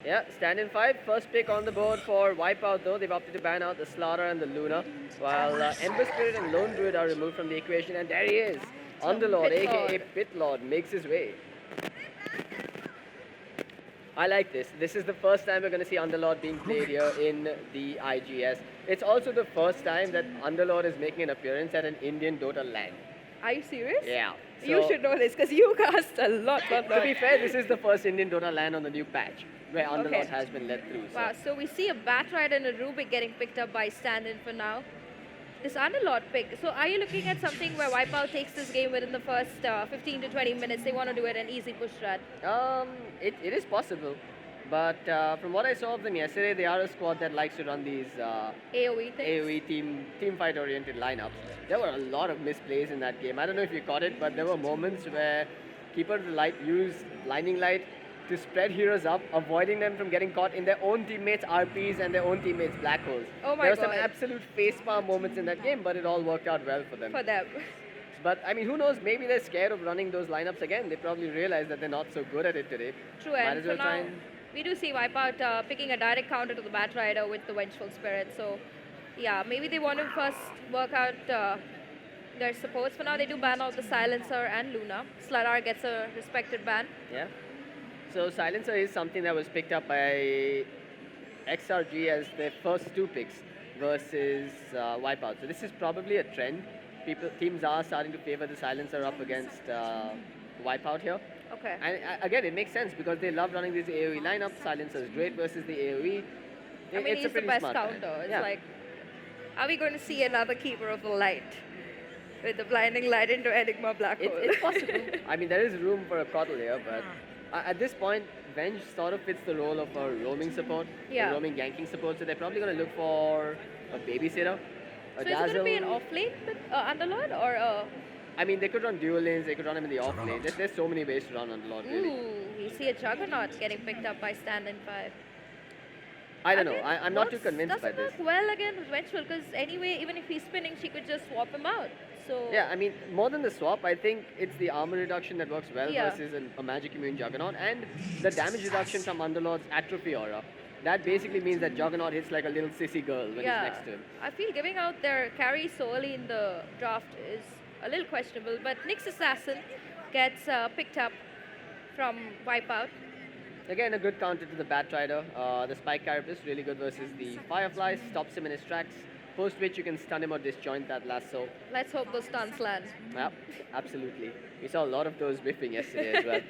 Yeah, Standin 5, first pick on the board for Wipeout though. They've opted to ban out the Slaughter and the Luna, while Ember Spirit and Lone Druid are removed from the equation, and there he is. Underlord, Pit aka Lord. Pit Lord, makes his way. I like this. This is the first time we're going to see Underlord being played here in the IGS. It's also the first time that Underlord is making an appearance at an Indian Dota LAN. Are you serious? Yeah. You should know this because you cast a lot. To be fair, this is the first Indian Dota LAN on the new patch where Underlord Okay. has been let through. Wow, so we see a Batrider and a Rubik getting picked up by Standin for now. This Underlord pick. So are you looking at something where Wipeout takes this game within the first 15 to 20 minutes? They want to do it an easy push strat. It is possible. But from what I saw of them yesterday, they are a squad that likes to run these AoE things. AoE team fight oriented lineups. There were a lot of misplays in that game. I don't know if you caught it, but there were moments where Keeper of the Light used Blinding Light to spread heroes up, avoiding them from getting caught in their own teammates' RPs and their own teammates' black holes. Oh my There were God. some absolute facepalm moments in that game, but it all worked out well for them. For them. But I mean, who knows? Maybe they're scared of running those lineups again. They probably realize that they're not so good at it today. True, Might and as for well try now, and we do see Wipeout picking a direct counter to the Batrider with the Vengeful Spirit. So, yeah, maybe they want to first work out their supports. For now, they do ban out the Silencer and Luna. Sladar gets a respected ban. yeah. So Silencer is something that was picked up by XRG as their first two picks versus Wipeout. So this is probably a trend. Teams are starting to favor the Silencer up against Wipeout here. Okay. And again, it makes sense because they love running these AoE lineups. Silencer is great versus the AoE. I mean, It's he's a the pretty best smart counter. plan. It's Yeah. like, are we going to see another Keeper of the Light with the blinding light into Enigma Black Hole? It's possible. I mean, there is room for a Coddle here, but at this point, Venge sort of fits the role of a roaming support, Yeah. a roaming ganking support. So they're probably going to look for a babysitter, a So is it going to be an dazzle. off lane with Underlord or I mean, they could run dual lanes. They could run him in the off lane. There's so many ways to run Underlord, really. Ooh, we see a Juggernaut getting picked up by Standin 5. I don't know. mean, I'm not too works- convinced by doesn't this. work well against Vengeful because anyway, even if he's spinning, she could just swap him out. So Yeah, I mean, more than the swap, I think it's the armor reduction that works well Yeah. versus a magic immune Juggernaut, and the damage reduction from Underlord's Atrophy Aura. That basically means that Juggernaut hits like a little sissy girl when yeah, he's next to him. I feel giving out their carry so early in the draft is a little questionable. But Nyx Assassin gets picked up from Wipeout. Again, a good counter to the Batrider. The Spike Carapace, really good versus the Firefly, stops him in his tracks, post which you can stun him or disjoint that lasso. Let's hope those stuns land. Yeah, absolutely. We saw a lot of those whiffing yesterday as well.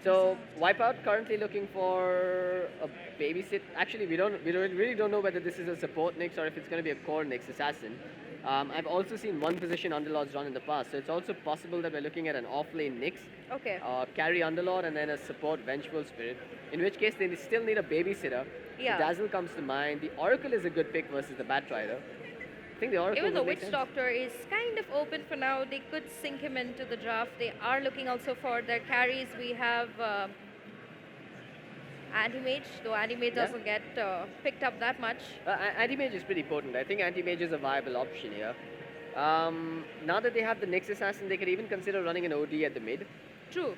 So Wipeout currently looking for a babysit. Actually, we really don't know whether this is a support Nyx or if it's going to be a core Nyx assassin. I've also seen one position Underlords run in the past, so it's also possible that we're looking at an off-lane Nyx, Okay. carry Underlord, and then a support Vengeful Spirit. In which case, they still need a babysitter. Yeah. The Dazzle comes to mind. The Oracle is a good pick versus the Batrider. I think the Oracle Even though would make Witch sense. Doctor is kind of open for now, they could sink him into the draft. They are looking also for their carries. We have Anti-Mage, though Anti-Mage Yeah. doesn't get picked up that much. Anti-Mage is pretty potent. I think Anti-Mage is a viable option here. Now that they have the Nyx Assassin, they could even consider running an OD at the mid. True.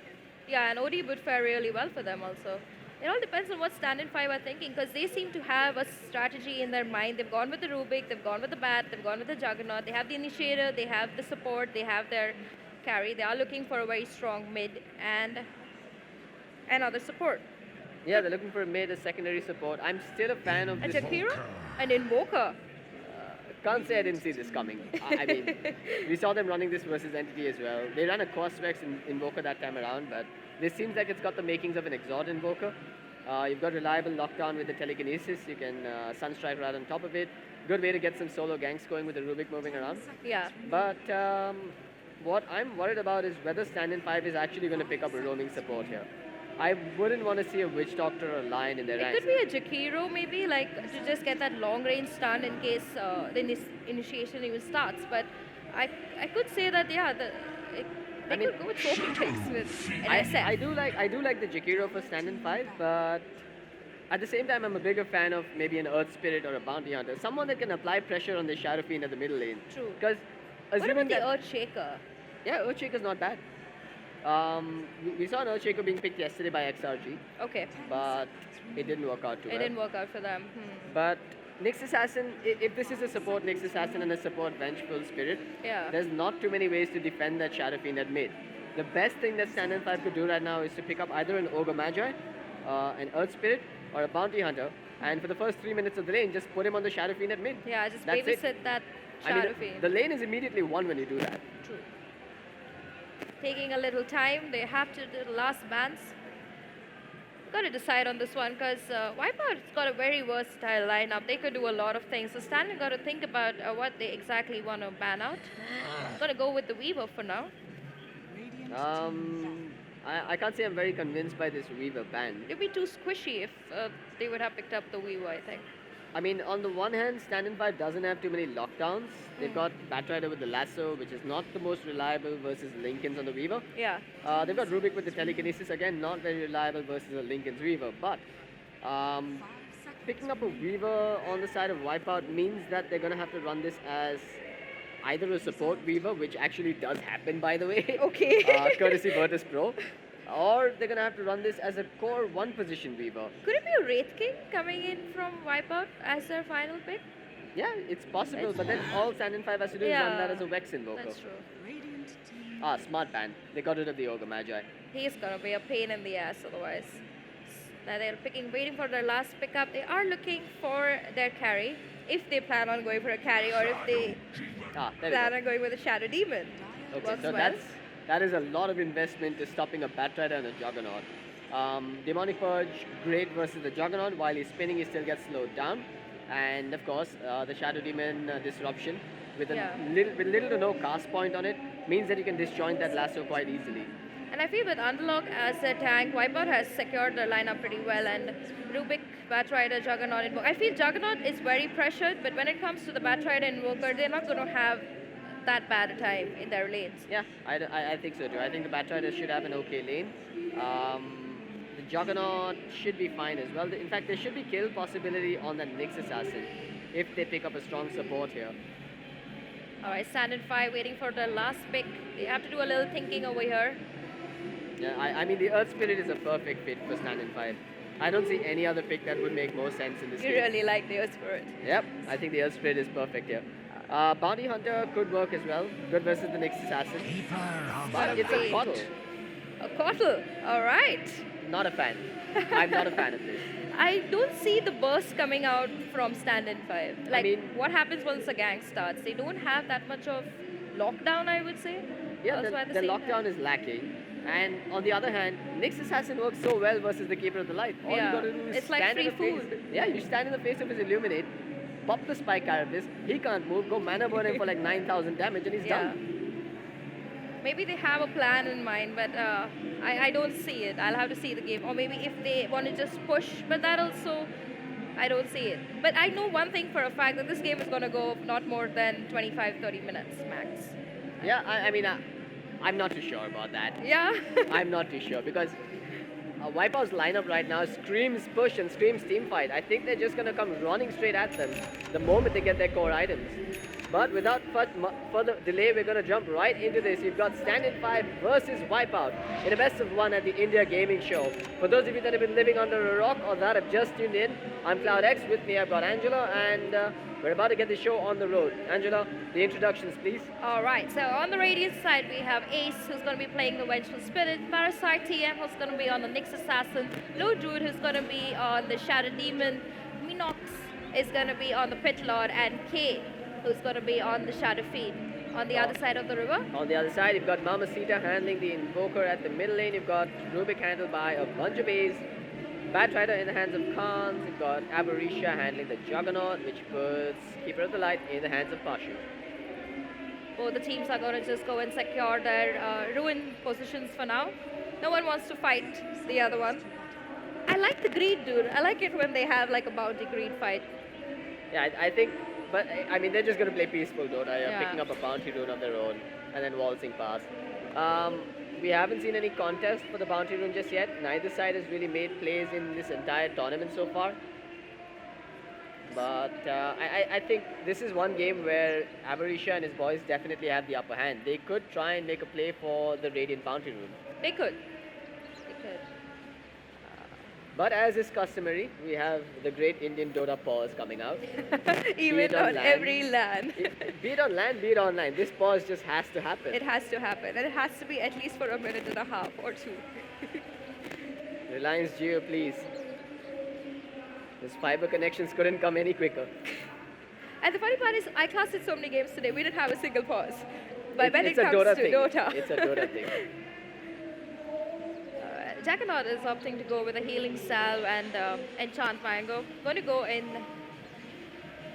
Yeah, and OD would fare really well for them also. It all depends on what Standin 5 are thinking because they seem to have a strategy in their mind. They've gone with the Rubik, they've gone with the Bat, they've gone with the Juggernaut, they have the Initiator, they have the support, they have their carry. They are looking for a very strong mid and another support. Yeah, they're looking for a mid, a secondary support. I'm still a fan of A this. Jakiro, an Invoker. Can't say I didn't see this coming. I mean, we saw them running this versus Entity as well. They ran a Cosvex in Invoker that time around, but this seems like it's got the makings of an Exort Invoker. You've got reliable knockdown with the Telekinesis. You can Sunstrike right on top of it. Good way to get some solo ganks going with the Rubik moving around. Yeah. But what I'm worried about is whether Standin 5 is actually going to pick up a roaming support here. I wouldn't want to see a Witch Doctor or a Lion in their It ranks. could be a Jakiro maybe, like to just get that long range stun in case the initiation even starts. But I could say that yeah, they could go with Soaking Tricks with an SF. I do like the Jakiro for Standin 5, but at the same time I'm a bigger fan of maybe an Earth Spirit or a Bounty Hunter. Someone that can apply pressure on the Shadow Fiend at the middle lane. True. Because What assuming about the that Earth Shaker? yeah, Earthshaker's not bad. We saw an Earthshaker being picked yesterday by XRG, Okay. but it didn't work out too It well. didn't work out for them. But Nyx Assassin, if this is a support Nyx Assassin and a support Vengeful Spirit, Yeah. there's not too many ways to defend that Shadow Fiend at mid. The best thing that Standin 5 could do right now is to pick up either an Ogre Magi, an Earth Spirit, or a Bounty Hunter, and for the first 3 minutes of the lane, just put him on the Shadow Fiend at mid. Yeah, just That's it. babysit that I Shadow mean, Fiend. the lane is immediately won when you do that. True. Taking a little time. They have to do the last bans. Got to decide on this one because Wipeout's got a very versatile lineup. They could do a lot of things. So Standin got to think about what they exactly want to ban out. Gonna go with the Weaver for now. I can't say I'm very convinced by this Weaver ban. It'd be too squishy if they would have picked up the Weaver, I think. I mean, on the one hand, Standin 5 doesn't have too many lockdowns. They've got Batrider with the Lasso, which is not the most reliable versus Linken's on the Weaver. Yeah. They've got Rubik with the Telekinesis, again, not very reliable versus a Linken's Weaver. But picking up a Weaver on the side of Wipeout means that they're going to have to run this as either a support Weaver, which actually does happen, by the way. Okay. Courtesy Virtus Pro. Or they're going to have to run this as a core one position Weaver. Could it be a Wraith King coming in from Wipeout as their final pick? Yeah, it's possible, but then all Standin 5 has to do is run that as a Vex Invoker. That's true. Smart ban. They got rid of the Ogre Magi. He's gonna be a pain in the ass otherwise. Now they're waiting for their last pickup. They are looking for their carry, if they plan on going for a carry or if they There we plan go. on going with a Shadow Demon. Okay, Works so well. that is a lot of investment to stopping a Batrider and a Juggernaut. Demonic Purge, great versus the Juggernaut. While he's spinning, he still gets slowed down. And of course, the Shadow Demon Disruption with little to no cast point on it means that you can disjoint that lasso quite easily. And I feel with Underlock as a tank, Wipeout has secured their lineup pretty well. And Rubik, Batrider, Juggernaut, Invoker. I feel Juggernaut is very pressured, but when it comes to the Batrider Invoker, they're not going to have that bad a time in their lanes. Yeah, I think so too. I think the Batrider should have an okay lane. The Juggernaut should be fine as well. In fact, there should be kill possibility on the Nyx Assassin if they pick up a strong support here. Alright, Standin 5 waiting for the last pick. They have to do a little thinking over here. Yeah, I mean, the Earth Spirit is a perfect fit for Standin 5. I don't see any other pick that would make more sense in this You game. really like the Earth Spirit. Yep, I think the Earth Spirit is perfect here. Bounty Hunter could work as well. Good versus the Nyx Assassin. But it's a Wait. Coddle. A Kotl. Alright. Not a fan. I'm not a fan of this. I don't see the burst coming out from Standin 5. Like, mean- what happens once the gang starts? They don't have that much of lockdown, I would say. Yeah, Also at the same lockdown time. is lacking. And on the other hand, Nyx Assassin works so well versus the Keeper of the Light. All Yeah, you gotta do is it's like stand in the free face. food. Yeah, you stand in the face of his Illuminate, pop the Spike Carapace, he can't move, go mana burn him for like 9,000 damage and he's done. Maybe they have a plan in mind, but I don't see it. I'll have to see the game. Or maybe if they want to just push, but that also, I don't see it. But I know one thing for a fact, that this game is going to go not more than 25-30 minutes max. Yeah, I mean, I'm not too sure about that. Yeah. I'm not too sure because Wipeout's lineup right now screams push and screams team fight. I think they're just going to come running straight at them the moment they get their core items. But without further delay, we're going to jump right into this. You've got Standin 5 versus Wipeout in a best of one at the India Gaming Show. For those of you that have been living under a rock or that have just tuned in, I'm CloudX. With me, I've got Angela, and we're about to get the show on the road. Angela, the introductions, please. All right, so on the Radiant side, we have Ace, who's going to be playing the Vengeful Spirit, Parasite TM, who's going to be on the Nyx Assassin, Low Druid, who's going to be on the Shadow Demon, Minox is going to be on the Pit Lord, and K, who's going to be on the Shadow Fiend. On the other side of the river, On the other side, you've got Mamacita handling the Invoker at the middle lane. You've got Rubik handled by a bunch of A's. Batrider in the hands of Khans. You've got Aberratia handling the Juggernaut, which puts Keeper of the Light in the hands of Pashu. both the teams are going to just go and secure their ruin positions for now. No one wants to fight the other one. I like the greed, dude. I like it when they have like a bounty greed fight. Yeah, I think, but I mean, they're just going to play peaceful Dota, Yeah. picking up a bounty rune of their own and then waltzing past. We haven't seen any contest for the bounty rune just yet. Neither side has really made plays in this entire tournament so far. But I think this is one game where Avarisha and his boys definitely have the upper hand. They could try and make a play for the Radiant Bounty Room. They could. They could. But as is customary, we have the great Indian Dota pause coming out. Even on every LAN. Be it on land, be it online. This pause just has to happen. It has to happen. And it has to be at least for a minute and a half or two. Reliance Jio, please. This fiber connections couldn't come any quicker. And the funny part is, I casted so many games today, we didn't have a single pause. But when it It's a comes Dota to thing. Dota. It's a Dota thing. Juggernaut is opting to go with a healing salve and enchant mango. Going to go in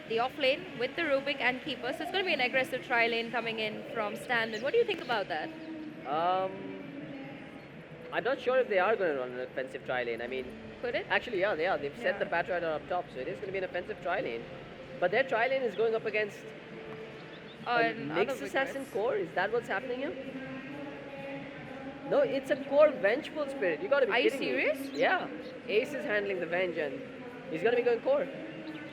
the off lane with the Rubik and Keeper. So it's going to be an aggressive tri lane coming in from Standin. What do you think about that? I'm not sure if they are going to run an offensive tri lane. I mean, Could it? actually, yeah, they are. They've set Yeah. the Batrider up top, so it is going to be an offensive tri lane. But their tri lane is going up against a Another Nyx Assassin Vigorous. core. Is that what's happening here? No, it's a core Vengeful Spirit. You gotta be Are you kidding serious? me. Yeah. Ace is handling the Venge and he's gonna be going core.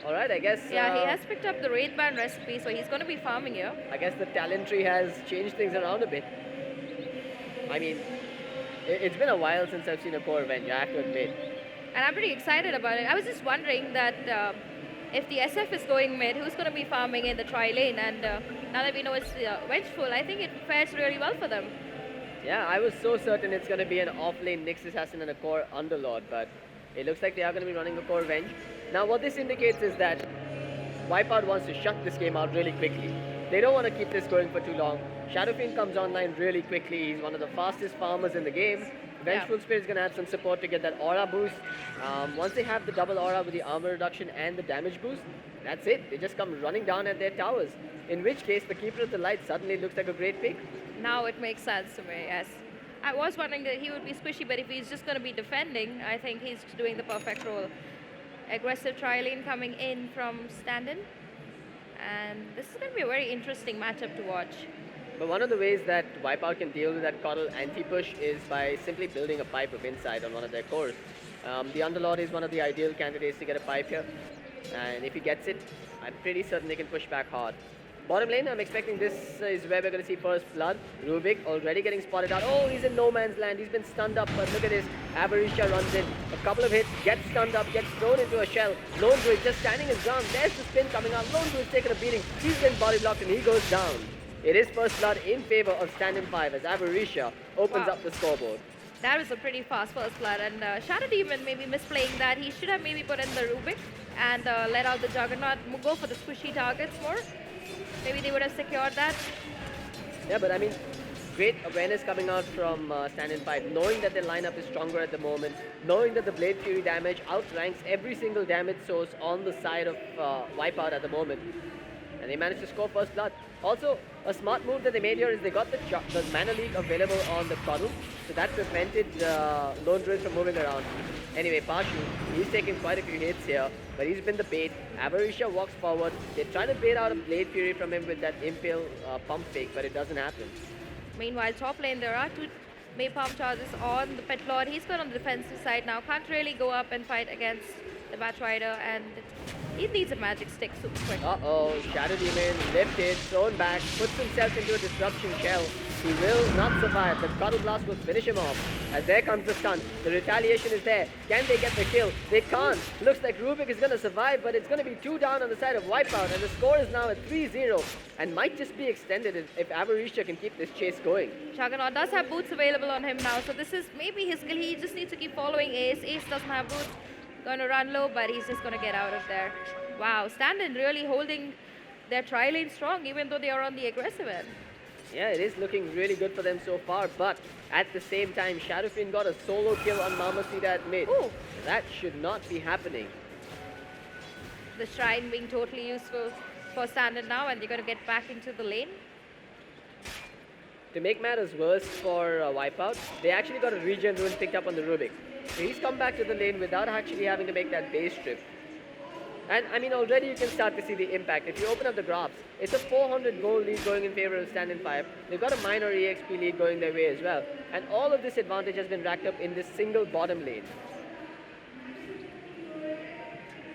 Alright, I guess. Yeah, he has picked up the Wraith Band recipe, so he's going to be farming here. I guess the talent tree has changed things around a bit. I mean, it's been a while since I've seen a core Venge, I have to admit. And I'm pretty excited about it. I was just wondering that if the SF is going mid, who's going to be farming in the tri lane? And now that we know it's Vengeful, I think it fares really well for them. Yeah, I was so certain it's gonna be an off-lane Nyx Assassin and a core Underlord, but it looks like they are gonna be running a core Venge. Now what this indicates is that Wipeout wants to shut this game out really quickly. They don't want to keep this going for too long. Shadow Fiend comes online really quickly. He's one of the fastest farmers in the game. Vengeful Spirit is going to have some support to get that aura boost. Once they have the double aura with the armor reduction and the damage boost, that's it. They just come running down at their towers. In which case, the Keeper of the Light suddenly looks like a great pick. Now it makes sense to me, yes. I was wondering that he would be squishy, but if he's just going to be defending, I think he's doing the perfect role. Aggressive tri lane coming in from Standin. And this is going to be a very interesting matchup to watch. But one of the ways that Wipeout can deal with that Coddle anti-push is by simply building a pipe of insight on one of their cores. The Underlord is one of the ideal candidates to get a pipe here. And if he gets it, I'm pretty certain they can push back hard. Bottom lane, I'm expecting this is where we're going to see first blood. Rubik already getting spotted out. Oh, he's in no man's land. He's been stunned up, but look at this. Avarisha runs in. A couple of hits, gets stunned up, gets thrown into a shell. Lone Druid just standing his ground. There's the spin coming out. Lone Druid's taken a beating. He's been body blocked and he goes down. It is first blood in favor of Standin 5 as Avarisha opens up the scoreboard. That was a pretty fast first blood, and Shadow Demon maybe misplaying that. He should have maybe put in the Rubik and let out the Juggernaut, go for the squishy targets more. Maybe they would have secured that. Yeah, but I mean, great awareness coming out from Standin 5, knowing that their lineup is stronger at the moment, knowing that the Blade Fury damage outranks every single damage source on the side of Wipeout at the moment. And they managed to score first blood. Also, a smart move that they made here is they got the Mana Leak available on the Coddle, so that prevented Lone Druid from moving around. Anyway, Pashu, he's taking quite a few hits here, but he's been the bait. Avarisha walks forward. They're trying to bait out a Blade Fury from him with that Impale pump fake, but it doesn't happen. Meanwhile, top lane, there are two Maypalm charges on the Pet Lord. He's got on the defensive side now. Can't really go up and fight against the Batrider, and he needs a magic stick super quick. Uh-oh, Shadow Demon lifted, thrown back, puts himself into a disruption shell. He will not survive. The Coddle Blast will finish him off. As there comes the stun. The retaliation is there. Can they get the kill? They can't. Looks like Rubik is going to survive, but it's going to be 2 down on the side of Wipeout, and the score is now at 3-0, and might just be extended if Avarisha can keep this chase going. Juggernaut does have boots available on him now, so this is maybe his skill. He just needs to keep following Ace. Ace doesn't have boots. Going to run low, but he's just going to get out of there. Wow, Standin really holding their tri lane strong, even though they are on the aggressive end. Yeah, it is looking really good for them so far, but at the same time, Shadow Fiend got a solo kill on Mamacita at mid. Ooh. That should not be happening. The shrine being totally useful for Standin now, and they're going to get back into the lane. To make matters worse for Wipeout, they actually got a regen rune picked up on the Rubik. So he's come back to the lane without actually having to make that base trip. And I mean, already you can start to see the impact. If you open up the graphs, it's a 400 gold lead going in favor of Standin 5. They've got a minor EXP lead going their way as well. And all of this advantage has been racked up in this single bottom lane.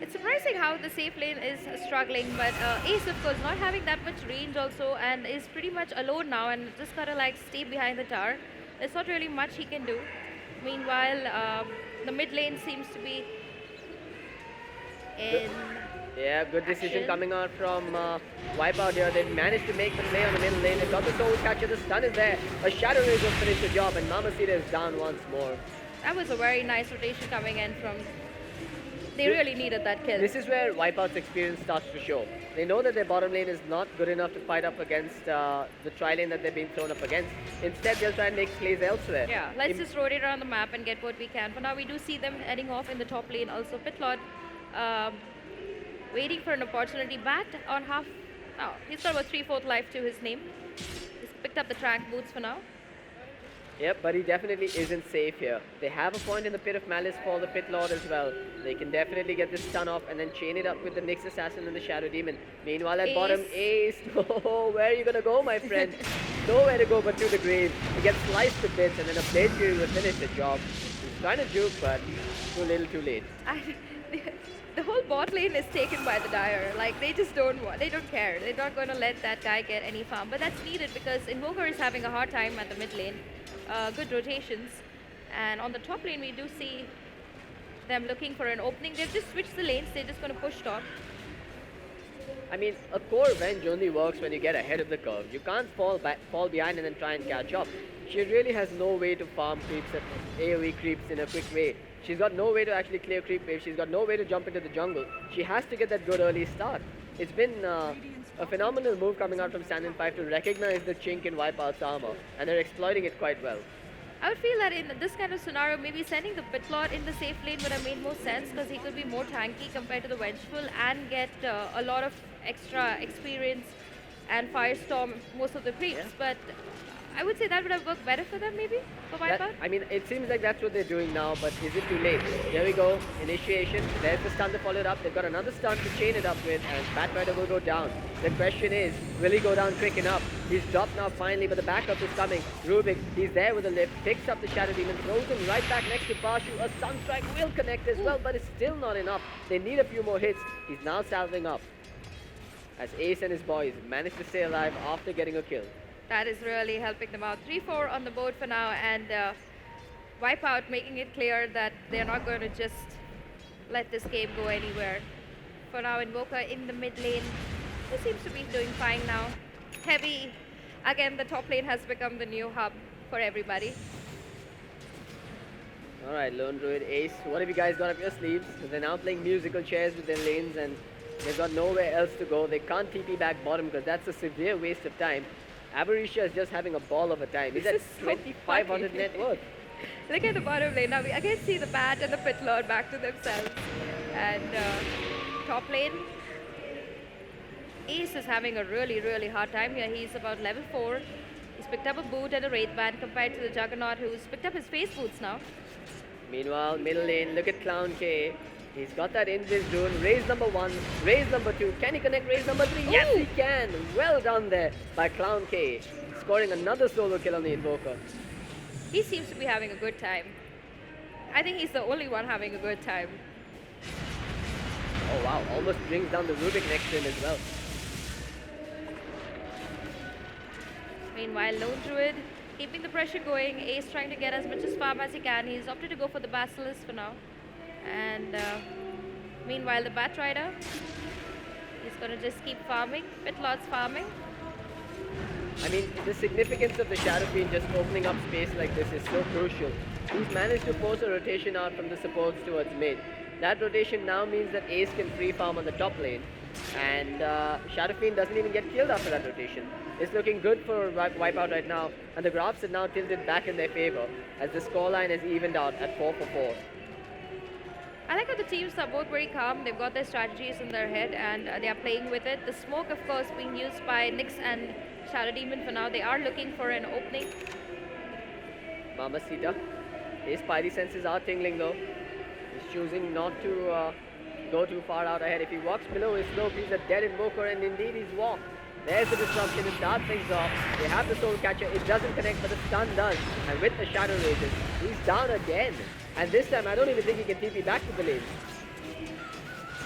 It's surprising how the safe lane is struggling, but Ace, of course, not having that much range also, and is pretty much alone now, and just gotta like stay behind the tower. There's not really much he can do. Meanwhile, the mid lane seems to be in Yeah, good decision action. coming out from Wipeout here. They've managed to make the play on the middle lane. They've got the soul catcher. The stun is there. A Shadow Rays will finish the job, and Mamacita is down once more. That was a very nice rotation coming in from. They really needed that kill. This is where Wipeout's experience starts to show. They know that their bottom lane is not good enough to fight up against the tri lane that they've been thrown up against. Instead, they'll try and make plays elsewhere. Yeah, let's just rotate around the map and get what we can. For now, we do see them heading off in the top lane. Also, Pitlord waiting for an opportunity. Bat on half. Oh, he's got about 3/4 life to his name. He's picked up the track boots for now. Yep, but he definitely isn't safe here. They have a point in the Pit of Malice for the Pit Lord as well. They can definitely get this stun off and then chain it up with the Nyx Assassin and the Shadow Demon. Meanwhile, at bottom, Ace. Oh, where are you gonna go, my friend? Nowhere to go but to the grave. He gets sliced to bits, and then a Blade Fury will finish the job. He's trying to juke, but too little, too late. The whole bot lane is taken by the Dire. Like, they just don't want, they don't care. They're not going to let that guy get any farm. But that's needed because Invoker is having a hard time at the mid lane. Good rotations. And on the top lane, we do see them looking for an opening. They've just switched the lanes. They're just going to push top. I mean, a core revenge only works when you get ahead of the curve. You can't fall behind and then try and catch up. She really has no way to farm creeps at AoE creeps in a quick way. She's got no way to actually clear creep waves. She's got no way to jump into the jungle. She has to get that good early start. It's been a phenomenal move coming out from Standin 5 to recognize the chink in Wipeout's armor, and they're exploiting it quite well. I would feel that in this kind of scenario, maybe sending the Pitlord in the safe lane would have made more sense because he could be more tanky compared to the Vengeful and get a lot of extra experience and Firestorm most of the creeps. Yeah. But I would say that would have worked better for them, maybe, for Wipeout. I mean, it seems like that's what they're doing now, but is it too late? Here we go, initiation. There's the stun to follow it up. They've got another stun to chain it up with, and Batrider will go down. The question is, will he go down quick enough? He's dropped now finally, but the backup is coming. Rubik, he's there with a lift, picks up the Shadow Demon, throws him right back next to Barshu. A Sunstrike will connect as well, but it's still not enough. They need a few more hits. He's now salving up, as Ace and his boys manage to stay alive after getting a kill. That is really helping them out. 3-4 on the board for now, and Wipeout making it clear that they're not going to just let this game go anywhere. For now, Invoker in the mid lane. He seems to be doing fine now. Heavy. Again, the top lane has become the new hub for everybody. Alright, Lone Druid, Ace, what have you guys got up your sleeves? They're now playing musical chairs with their lanes, and they've got nowhere else to go. They can't TP back bottom because that's a severe waste of time. Aberracia is just having a ball of a time. He's at This is so 2,500 funny. net worth. Look at the bottom lane. Now we again see the Bat and the Pitlord back to themselves. And top lane, Ace is having a really, really hard time here. He's about level 4. He's picked up a boot and a Wraith Band compared to the Juggernaut, who's picked up his face boots now. Meanwhile, middle lane, look at Clown K. He's got that Invis Rune. Raise number 1, raise number 2. Can he connect raise number 3? Yes, he can. Well done there by Clown K. Scoring another solo kill on the Invoker. He seems to be having a good time. I think he's the only one having a good time. Oh wow, almost brings down the Rubik next to him as well. Meanwhile, Lone Druid keeping the pressure going. Ace trying to get as much as farm as he can. He's opted to go for the Basilisk for now. And meanwhile, the Batrider, he's going to just keep farming. Pitlord's farming. I mean, the significance of the Shadow Fiend just opening up space like this is so crucial. He's managed to force a rotation out from the supports towards mid. That rotation now means that Ace can free farm on the top lane, and Shadow Fiend doesn't even get killed after that rotation. It's looking good for Wipeout right now, and the graphs are now tilted back in their favor as the scoreline has evened out at 4-4. I like how the teams are both very calm. They've got their strategies in their head and they are playing with it. The smoke, of course, being used by Nyx and Shadow Demon for now. They are looking for an opening. Mamacita. His spidey senses are tingling though. He's choosing not to go too far out ahead. If he walks below his slope, he's a dead Invoker, and indeed he's walked. There's the disruption, it starts things off. They have the Soul Catcher, it doesn't connect, but the stun does. And with the Shadow Rages, he's down again. And this time, I don't even think he can TP back to the lane.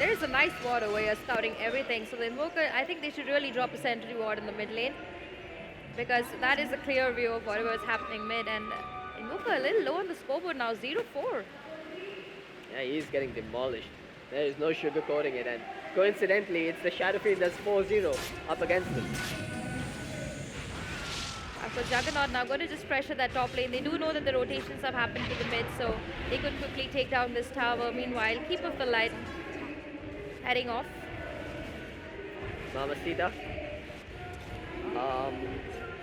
There's a nice ward over here scouting everything. So the Invoker, I think they should really drop a sentry ward in the mid lane, because that is a clear view of whatever is happening mid. And Invoker a little low on the scoreboard now, 0-4. Yeah, he's getting demolished. There is no sugarcoating it, and coincidentally, it's the Shadow Fiend that's 4-0 up against him. For Juggernaut now going to just pressure that top lane. They do know that the rotations have happened to the mid, so they could quickly take down this tower. Meanwhile, Keep of the Light heading off. Mamacita.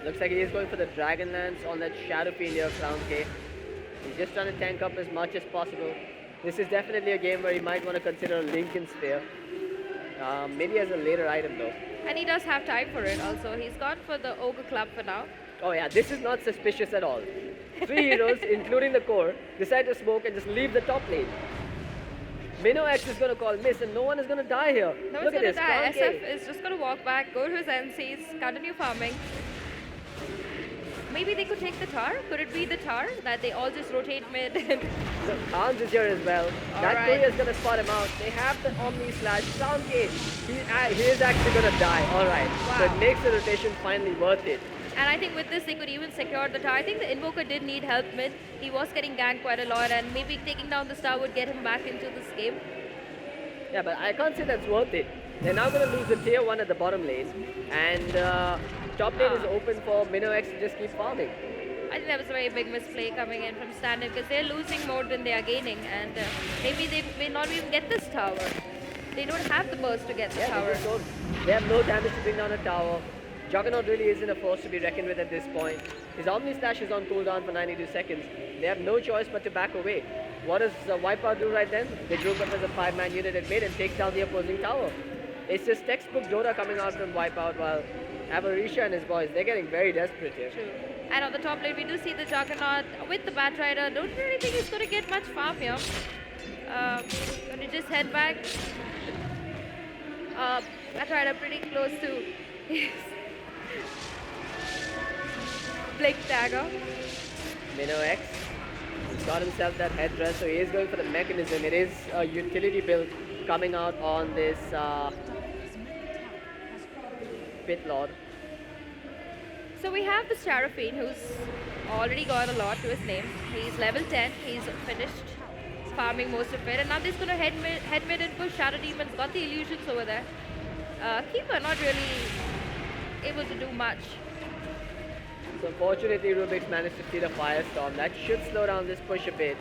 Looks like he is going for the Dragon Lance on that Shadow Fiend here, Crown K. He's just trying to tank up as much as possible. This is definitely a game where he might want to consider a Lincoln Spear. Maybe as a later item though. And he does have time for it also. He's gone for the Ogre Club for now. Oh yeah, this is not suspicious at all. 3 heroes, including the core, decide to smoke and just leave the top lane. Minnow X is going to call miss and no one is going to die here. No Look one's at going to this. die. Crown K. SF is just going to walk back, go to his NCs, continue farming. Maybe they could take the tower. Could it be the tower that they all just rotate mid? So Hans is here as well. That Alright. courier is going to spot him out. They have the Omni Slash. Crown K, he is actually going to die. Alright. So Wow. it makes the rotation finally worth it. And I think with this they could even secure the tower. I think the Invoker did need help mid. He was getting ganked quite a lot, and maybe taking down the star would get him back into this game. Yeah, but I can't say that's worth it. They're now going to lose the tier 1 at the bottom lane. And top lane is open for Minnow X to just keep farming. I think that was a very big misplay coming in from Standin, because they're losing more than they are gaining, and maybe they may not even get this tower. They don't have the burst to get the Yeah, tower. they just don't. They have no damage to bring down a tower. Juggernaut really isn't a force to be reckoned with at this point. His Omni Slash is on cooldown for 92 seconds. They have no choice but to back away. What does Wipeout do right then? They group up as a 5-man unit at mid and take down the opposing tower. It's just textbook Dota coming out from Wipeout, while Avarisha and his boys, they're getting very desperate here. True. And on the top lane, we do see the Juggernaut with the Batrider. Don't really think he's going to get much farm here. Going to just head back. Batrider pretty close to his Blink Dagger. Minnow X, he's got himself that headdress, so he is going for the mechanism. It is a utility build coming out on this Pit Lord. So we have the Seraphine, who's already got a lot to his name. He's level 10. He's finished farming most of it, and now he's going to head mid and push Shadow Demons. Got the illusions over there. Keeper not really able to do much. So unfortunately, Rubik's managed to feed a Firestorm. That should slow down this push a bit.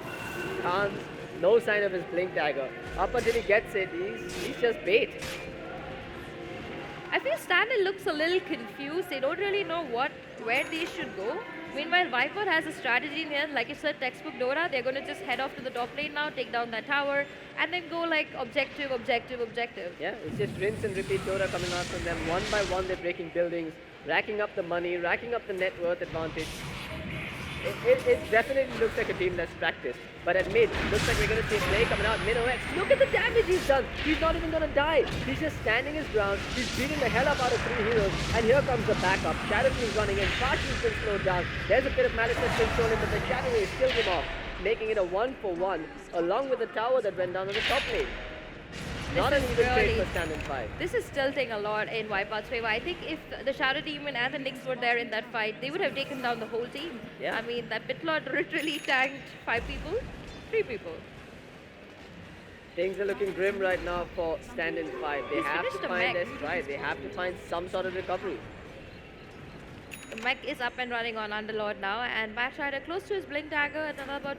Hans, no sign of his Blink Dagger. Up until he gets it, he's just bait. I feel Standin looks a little confused. They don't really know where they should go. Meanwhile, Wipeout has a strategy in here. Like you said, textbook Dota. They're going to just head off to the top lane now, take down that tower, and then go like objective, objective, objective. Yeah, it's just rinse and repeat Dota coming out from them. One by one, they're breaking buildings, racking up the money, racking up the net worth advantage. It definitely looks like a team that's practiced. But at mid, looks like we're going to see a play coming out. Minnow X, look at the damage he's done. He's not even going to die. He's just standing his ground. He's beating the hell up out of 3 heroes. And here comes the backup. Shadow is running in. Partial's been slowed down. There's a bit of malice that's been stolen, but the Shadow Rays killed him off, making it a 1-for-1, along with the tower that went down on the top lane. Not an even trade for Standin 5. This is tilting a lot in Wipeout's favor. I think if the Shadow Demon and the Nyx were there in that fight, they would have taken down the whole team. Yeah. I mean, that Pit Lord literally tanked 5 people, 3 people. Things are looking grim right now for Standin 5. They He's have finished to the find their mech. stride. They have to find some sort of recovery. The mech is up and running on Underlord now, and Batrider close to his Blink Dagger at another about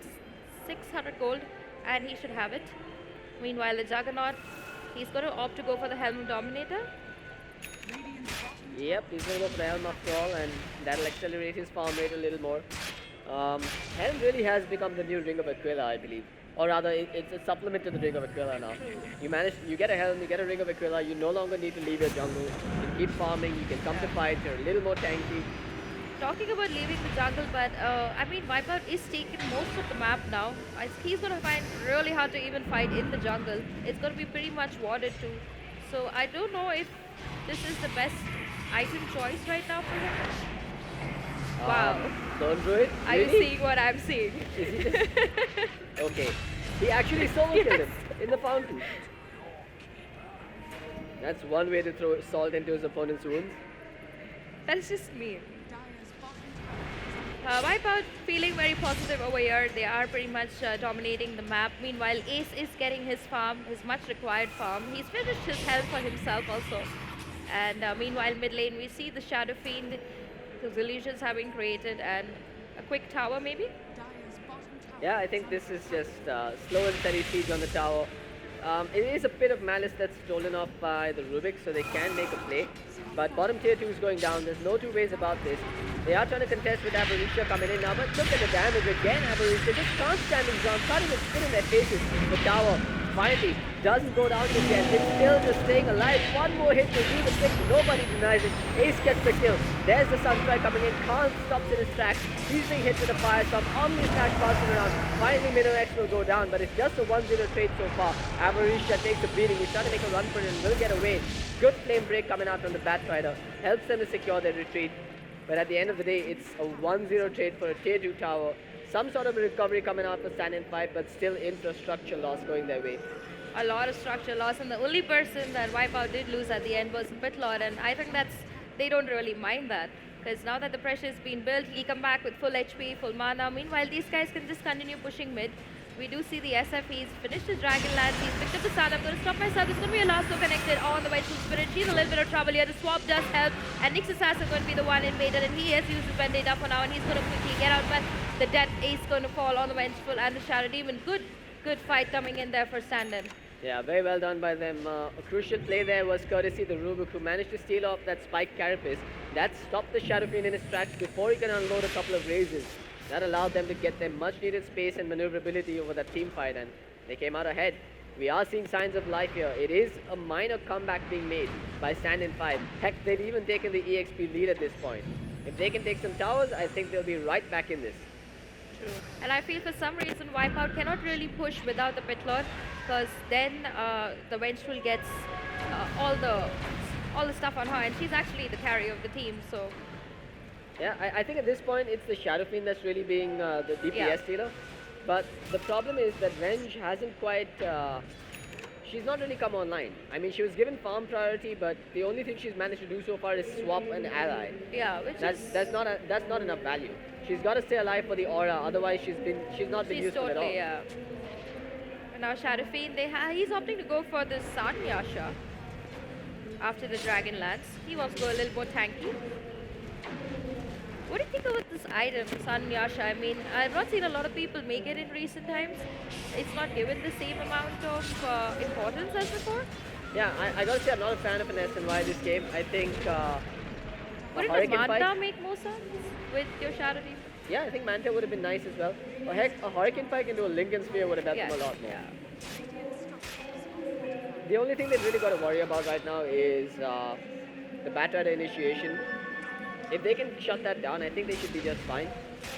600 gold, and he should have it. Meanwhile, the Juggernaut, he's going to opt to go for the Helm of Dominator. Yep, he's going to go for the Helm after all, and that'll accelerate his farm rate a little more. Helm really has become the new Ring of Aquila, I believe. Or rather, it's a supplement to the Ring of Aquila now. You get a Helm, you get a Ring of Aquila, you no longer need to leave your jungle. You can keep farming, you can come to fight, you're a little more tanky. Talking about leaving the jungle, but I mean, Wipeout is taking most of the map now. He's going to find really hard to even fight in the jungle. It's going to be pretty much warded too. So I don't know if this is the best item choice right now for him. Wow. Don't do it. Are you Really? seeing what I'm seeing? Is he just... Okay. He actually solo killed him in the fountain. That's one way to throw salt into his opponent's wounds. That is just me. Wipeout feeling very positive over here. They are pretty much dominating the map. Meanwhile, Ace is getting his farm, his much required farm. He's finished his health for himself also. And meanwhile, mid lane, we see the Shadow Fiend, those illusions have been created, and a quick tower maybe? Yeah, I think this is just slow and steady siege on the tower. It is a bit of malice that's stolen off by the Rubik, so they can make a play. But bottom tier 2 is going down. There's no two ways about this. They are trying to contest with Avariccia coming in now, but look at the damage again. Avariccia just can't stand his ground, can't even spit in their faces. The tower finally doesn't go down just yet. It's still just staying alive. One more hit will do the trick. Nobody denies it. Ace gets the kill. There's the Sunstrike coming in. Khan stops in his tracks. He's being hit with a firestorm. Omni Slash passing around. Finally, NODWIN will go down, but it's just a 1-0 trade so far. Avariccia takes a beating. He's trying to make a run for it and will get away. Good flame break coming out from the Batrider. Helps them to secure their retreat. But at the end of the day, it's a 1-0 trade for a tier 2 tower. Some sort of a recovery coming out for Standin 5, but still infrastructure loss going their way. A lot of structure loss, and the only person that Wipeout did lose at the end was Bitlord, and I think they don't really mind that, because now that the pressure has been built, he'll come back with full HP, full mana. Meanwhile, these guys can just continue pushing mid. We do see the SF, he's finished his Dragon Lance, he's picked up the Sun. I'm going to stop myself, there's going to be a last connected on the Vengeful Spirit. She's a little bit of trouble here, the swap does help, and Nyx Assassin going to be the one invaded, and he has used his Vendetta for now, and he's going to quickly get out, but the Death Ace going to fall on the Vengeful and the Shadow Demon. Good fight coming in there for Standin. Yeah, very well done by them. A crucial play there was courtesy the Rubik, who managed to steal off that spiked Carapace. That stopped the Shadow Fiend in his tracks before he can unload a couple of raises. That allowed them to get their much needed space and maneuverability over that team fight, and they came out ahead. We are seeing signs of life here. It is a minor comeback being made by Standin 5. Heck, they've even taken the EXP lead at this point. If they can take some towers, I think they'll be right back in this. True. And I feel for some reason Wipeout cannot really push without the Bitlord, because then the Vengeful gets all the stuff on her, and she's actually the carry of the team, so... Yeah, I think at this point it's the Shadow Fiend that's really being the DPS stealer. But the problem is that Venge hasn't quite... she's not really come online. I mean, she was given farm priority, but the only thing she's managed to do so far is swap an ally. Yeah, that's not enough value. She's got to stay alive for the aura, otherwise she's not been useful at all. Yeah. And now Shadow Fiend, he's opting to go for the Sun Yasha after the Dragon Lance. He wants to go a little more tanky. What do you think about this item, Sun Yasha? I mean, I've not seen a lot of people make it in recent times. It's not given the same amount of importance as before. Yeah, I gotta say I'm not a fan of an SNY this game. I think Wouldn't a Manta make more sense with your Shadow Demon? Yeah, I think Manta would have been nice as well. Or heck, a Hurricane Pike into a Lincoln Sphere would have helped them a lot more. Yeah. The only thing they've really got to worry about right now is the Batrider initiation. If they can shut that down, I think they should be just fine.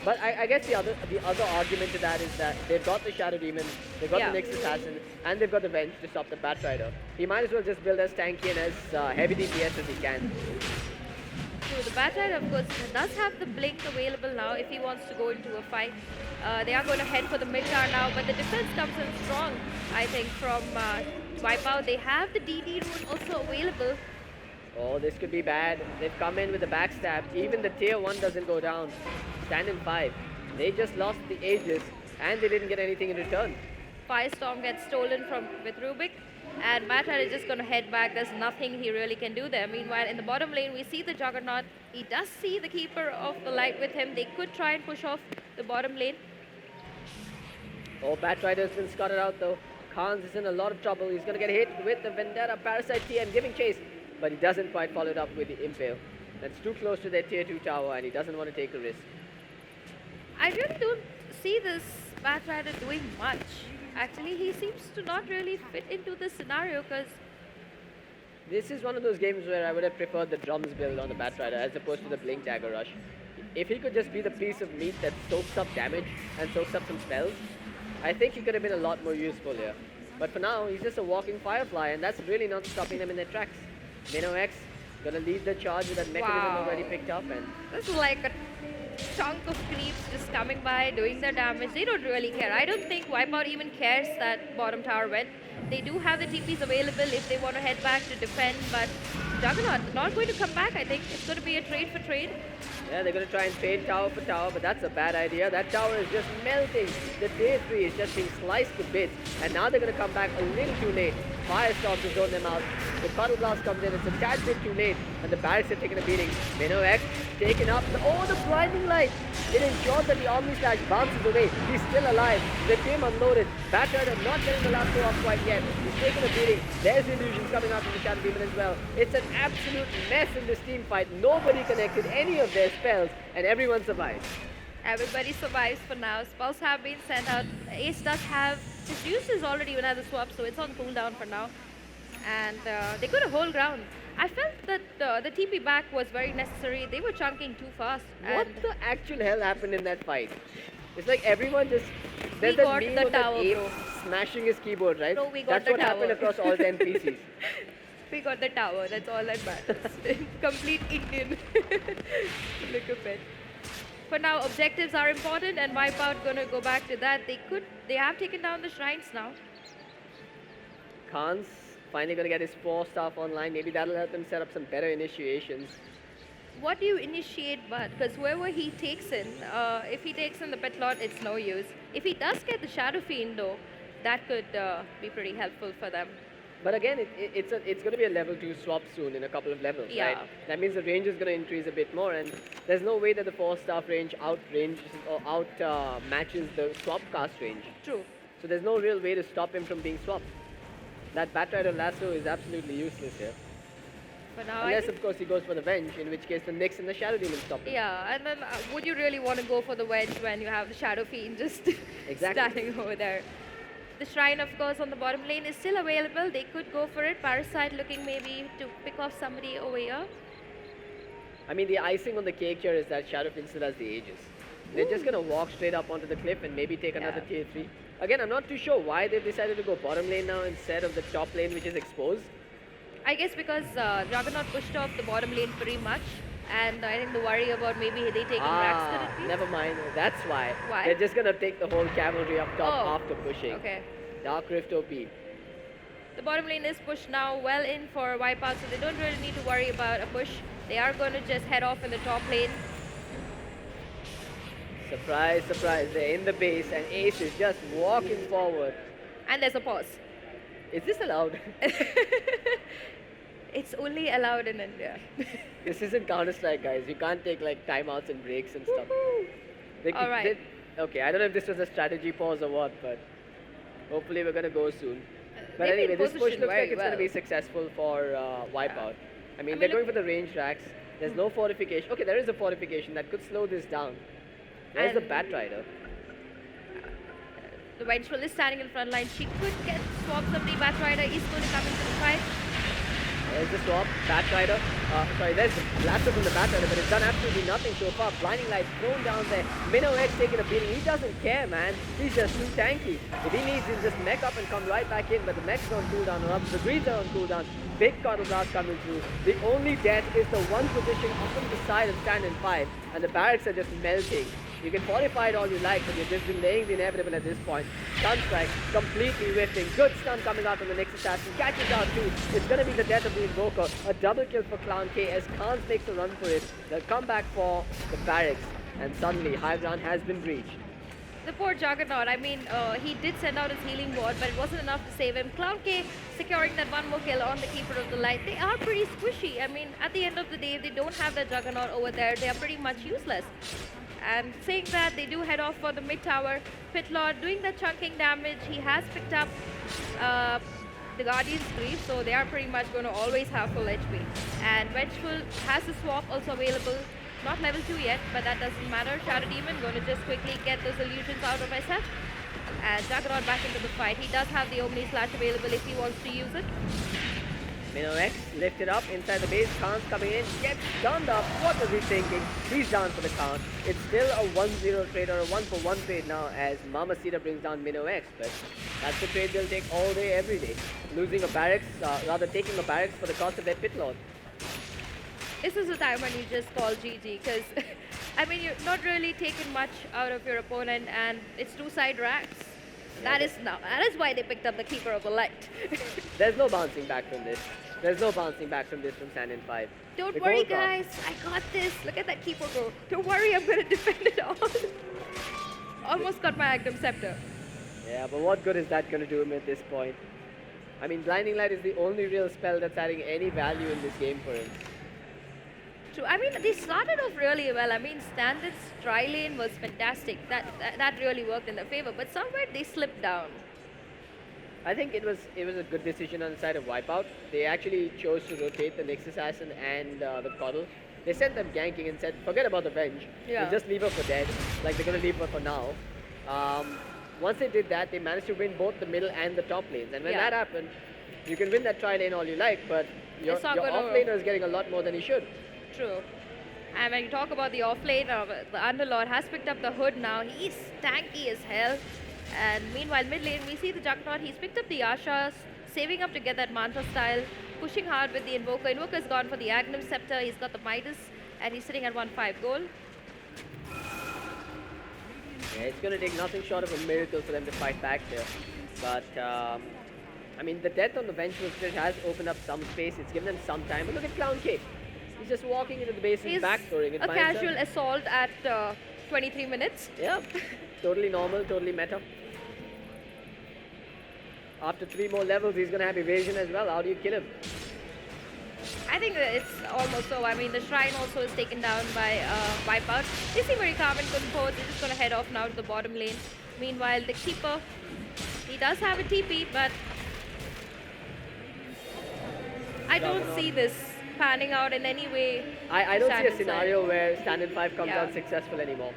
But I guess the other argument to that is that they've got the Shadow Demon, they've got the Nyx Assassin, and they've got the Venge to stop the Batrider. He might as well just build as tanky and as heavy DPS as he can. True, the Batrider, of course, does have the Blink available now if he wants to go into a fight. They are going to head for the mid tower now, but the defense comes in strong, I think, from Wipeout. They have the DD rune also available. Oh, this could be bad. They've come in with a backstab. Even the tier 1 doesn't go down. Standin 5. They just lost the Aegis and they didn't get anything in return. Firestorm gets stolen with Rubik, and Batrider is just going to head back. There's nothing he really can do there. Meanwhile, in the bottom lane, we see the Juggernaut. He does see the Keeper of the Light with him. They could try and push off the bottom lane. Oh, Batrider's been scouted out though. Khans is in a lot of trouble. He's going to get hit with the Vendetta Parasite TM giving chase, but he doesn't quite follow it up with the Impale. That's too close to their tier 2 tower and he doesn't want to take a risk. I really don't see this Batrider doing much. Actually, he seems to not really fit into this scenario, because this is one of those games where I would have preferred the drums build on the Batrider as opposed to the Blink Dagger Rush. If he could just be the piece of meat that soaks up damage and soaks up some spells, I think he could have been a lot more useful here. But for now, he's just a walking Firefly, and that's really not stopping them in their tracks. NODWIN gonna lead the charge with that mechanism already picked up, and this is like a chunk of creeps just coming by, doing their damage. They don't really care. I don't think Wipeout even cares that bottom tower went. They do have the TPs available if they want to head back to defend, but Juggernaut not going to come back, I think. It's going to be a trade for trade. Yeah, they're going to try and trade tower for tower, but that's a bad idea. That tower is just melting. The tier 3 is just being sliced to bits, and now they're going to come back a little too late. Firestorm to zone them out. The Puddle Blast comes in, it's a tad bit too late, and the barracks have taken a beating. Minnow X taken up. Oh, the blinding light! It ensures that the Omni Slash bounces away. He's still alive. The team unloaded. Batrider not getting the last two off quite yet. He's taken a beating. There's illusions coming out from the Shadow Demon as well. It's an absolute mess in this team fight. Nobody connected any of their spells, and everyone survives. Everybody survives for now. Spells have been sent out. Ace does have his uses already when the swap, so it's on cooldown for now. And they could have hold ground. I felt that the TP back was very necessary. They were chunking too fast. What And the actual hell happened in that fight? It's like everyone just... We There's that got meme the of that tower, ape bro. smashing his keyboard, right? Bro, we got That's the what happened tower. across all 10 PCs. we got the tower. That's all that matters. Complete Indian. Look at it. For now, objectives are important, and Wipeout gonna go back to that. They have taken down the shrines now. Khan's finally going to get his 4 staff online. Maybe that'll help him set up some better initiations. What do you initiate, but because whoever he takes in, if he takes in the pet lord, it's no use. If he does get the Shadow Fiend, though, that could be pretty helpful for them. But again, it's going to be a level 2 swap soon in a couple of levels, Yeah. right? That means the range is going to increase a bit more, and there's no way that the 4-staff range matches the swap cast range. True. So there's no real way to stop him from being swapped. That Batrider Lasso is absolutely useless here. For now, Unless, of course, he goes for the Venge, in which case the Nyx and the Shadow Demon stop him. yeah, and then would you really want to go for the wedge when you have the Shadow Fiend just Exactly. standing over there? The Shrine, of course, on the bottom lane is still available. They could go for it. Parasite looking maybe to pick off somebody over here. I mean, the icing on the cake here is that Shadow Fiend still has the Aegis. They're just going to walk straight up onto the cliff and maybe take another Yeah. tier 3. Again, I'm not too sure why they've decided to go bottom lane now instead of the top lane, which is exposed. I guess because Juggernaut pushed off the bottom lane pretty much, and I think the worry about maybe they taking racks, could it be? Never mind. That's why. Why? They're just going to take the whole cavalry up top Oh, after pushing. Okay. Dark Rift OP. The bottom lane is pushed now well in for Wipeout, so they don't really need to worry about a push. They are going to just head off in the top lane. Surprise, surprise. They're in the base and Ace is just walking forward. And there's a pause. Is this allowed? It's only allowed in India. This isn't Counter-Strike, guys. You can't take like timeouts and breaks and stuff. All right. Okay, I don't know if this was a strategy pause or what, but hopefully we're going to go soon. But They've been anyway, this push positioned looks like very it's going to be well. successful for Wipeout. I mean, I they're mean, going for the range racks. There's no fortification. Okay, there is a fortification that could slow this down. There's the And- Batrider. The Vengeful is standing in front line. She could get swaps of the Batrider. Is going to come into the fight. There's the swap, Batrider. Sorry, there's the blaster from the Batrider, but it's done absolutely nothing so far. Blinding light thrown down there. Minnow X taking a beating. He doesn't care, man. He's just too tanky. If he needs, he'll just mech up and come right back in, but the mech's on cooldown, or the greens are on cooldown. Big Cottle Blast coming through. The only death is the one position up on the side of Standin 5, and the barracks are just melting. You can fortify it all you like, but you're just delaying the inevitable at this point. Stun strike, completely whiffing. Good stun coming out from the next assassin. Catches out too. It's going to be the death of the Invoker. A double kill for Clown K as Khans makes a run for it. They'll come back for the barracks, and suddenly high ground has been breached. The poor Juggernaut, I mean, he did send out his healing ward, but it wasn't enough to save him. Clown K securing that one more kill on the Keeper of the Light. They are pretty squishy. I mean, at the end of the day, if they don't have that Juggernaut over there, they are pretty much useless. And saying that, they do head off for the mid tower. Pit Lord doing the chunking damage. He has picked up the Guardian's Grief, so they are pretty much going to always have full HP. And Vengeful has a swap also available. Not level 2 yet, but that doesn't matter. Shadow Demon going to just quickly get those illusions out of SF. And Juggernaut back into the fight. He does have the Omni Slash available if he wants to use it. Minnow X lifted up inside the base. Khan's coming in, gets stunned up. What was he thinking? He's down for the count. It's still a 1-0 trade or a 1-for-1 trade now as Mamacita brings down Minnow X. But that's the trade they'll take all day, every day. Losing a barracks, rather taking a barracks for the cost of their pit lord. This is the time when you just call GG because, I mean, you're not really taking much out of your opponent and it's two-side racks. That is why they picked up the Keeper of the Light. There's no bouncing back from this. There's no bouncing back from this from Standin 5. Don't The worry, goal drop. guys. I got this. Look at that Keeper go. Don't worry, I'm going to defend it all. Almost got my Agdam Scepter. Yeah, but what good is that going to do him at this point? I mean, Blinding Light is the only real spell that's adding any value in this game for him. True. I mean, they started off really well. I mean, Standin's tri lane was fantastic. That really worked in their favor. But somewhere they slipped down. I think it was a good decision on the side of Wipeout. They actually chose to rotate the Nyx Assassin and the Coddle. They sent them ganking and said, forget about the Venge. Yeah. We'll just leave her for dead, like they're going to leave her for now. Once they did that, they managed to win both the middle and the top lanes. And when Yeah. that happened, you can win that tri lane all you like, but your It's not off gonna- laner is getting a lot more than he should. True. And when you talk about the offlane, the Underlord has picked up the Hood now. He's tanky as hell. And meanwhile, mid lane, we see the Juggernaut. He's picked up the Ashas, saving up to get that Manta style, pushing hard with the Invoker. Invoker's gone for the Aghanim Scepter. He's got the Midas, and he's sitting at 1-5 goal. Yeah, it's going to take nothing short of a miracle for them to fight back here. But, I mean, the death on the bench has opened up some space. It's given them some time. But look at Clown K. He's just walking into the base and He's backdooring it a by casual himself. assault at 23 minutes. Yeah, totally normal, totally meta. After 3 more levels, he's going to have evasion as well. How do you kill him? I think that it's almost so. I mean, the Shrine also is taken down by Wipeout. They seem very calm and composed. They're just going to head off now to the bottom lane. Meanwhile, the Keeper, he does have a TP, but I don't see this panning out in any way. I don't see a Standin's scenario side. where Standin 5 comes Yeah. out successful anymore.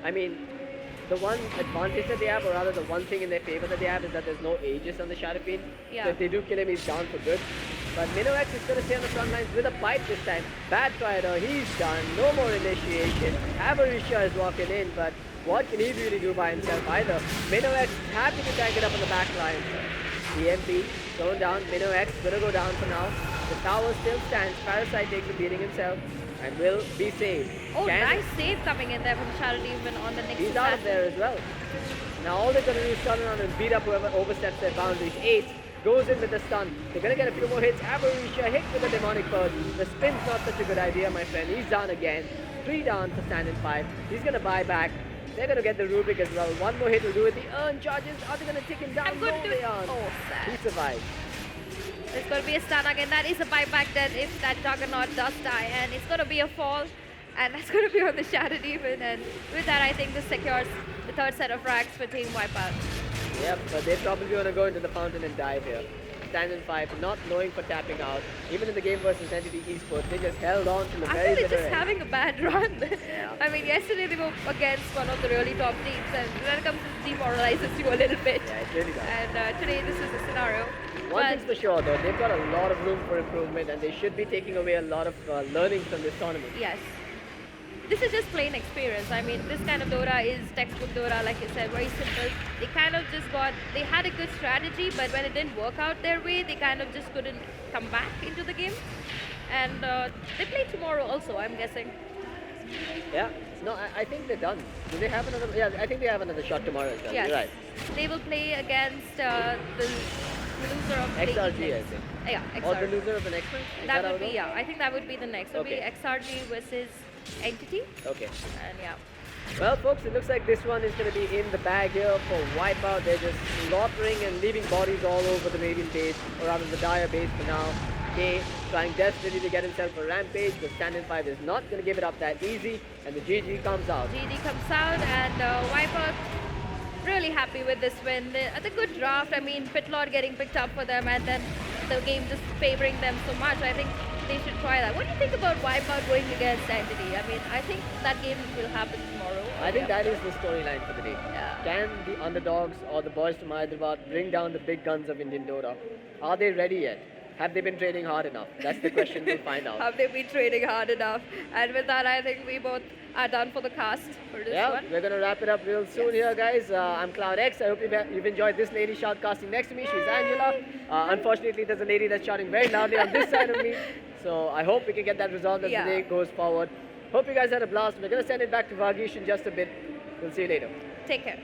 I mean, the one advantage that they have, or rather the one thing in their favor that they have, is that there's no Aegis on the Shadow Fiend. Yeah. So if they do kill him, he's down for good. But Minox is going to stay on the front lines with a pipe this time. Bad Fighter, he's done. No more initiation. Avarisha is walking in, but what can he really do by himself either? Minox happy to tank it up on the back line. EMP going down. Minox going to go down for now. The tower still stands. Parasite takes a beating himself and will be saved. Oh, Can- nice save coming in there from Shadow Demon on the next He's out of assassin. there as well. Now all they're going to do is turn around and beat up whoever oversteps their boundaries. Ace goes in with the stun. They're going to get a few more hits. Avarisha hit with the demonic purge. The spin's not such a good idea, my friend. He's down again. 3 down for Standin 5. He's going to buy back. They're going to get the Rubik as well. One more hit will do it. The earn charges. Are they going to take him down? I'm going No, to. they aren't. Oh, sad. He survived. There's going to be a stun again. That is a buyback then if that Juggernaut does die. And it's going to be a fall. And that's going to be on the Shadow Demon. And with that, I think this secures the third set of racks for Team Wipeout. Yep, but they're probably going to go into the fountain and dive here. Standin 5, not knowing for tapping out. Even in the game versus Entity Esports, they just held on to the I very feel they're bitter just end. having a bad run. Yeah. I mean, yesterday they were against one of the really top teams, and when it comes to demoralizes you a little bit. Yeah, it really does. And today this is the scenario. One But thing's for sure though, they've got a lot of room for improvement and they should be taking away a lot of learnings from this tournament. yes, this is just plain experience. I mean, this kind of Dota is textbook Dota, like you said, very simple. They kind of just they had a good strategy, but when it didn't work out their way, they kind of just couldn't come back into the game. And they play tomorrow also, I'm guessing. Yeah, no, I think they're done. Do they have another? Yeah, I think they have another shot tomorrow as well. Yes. You're right. They will play against the loser of the XRG, I evening. think. Yeah, Or the XRG. loser of the next one? Is That how would it be, goes? yeah. I think that would be the next. It would Okay. be XRG versus Entity. Okay. And yeah. Well, folks, it looks like this one is going to be in the bag here for Wipeout. They're just slaughtering and leaving bodies all over the Radiant base, or rather the Dire base for now. K trying desperately to get himself a rampage, but Standin 5 is not going to give it up that easy, and the GG comes out. GD comes out and Wipeout really happy with this win. The good draft, I mean, Pitlord getting picked up for them and then the game just favoring them so much. I think they should try that. What do you think about Wipeout going against Entity? I mean, I think that game will happen tomorrow. I think that is the storyline for the day. Yeah. Can the underdogs or the boys from Hyderabad bring down the big guns of Indian Dota? Are they ready yet? Have they been training hard enough? That's the question we'll find out. Have they been training hard enough? And with that, I think we both are done for the cast for this Yeah, one. we're going to wrap it up real soon here, guys. I'm CloudX. I hope you've enjoyed this lady shoutcasting next to me. She's Angela. Unfortunately, there's a lady that's shouting very loudly on this side of me. So I hope we can get that resolved as Yeah. the day goes forward. Hope you guys had a blast. We're going to send it back to Vagish in just a bit. We'll see you later. Take care.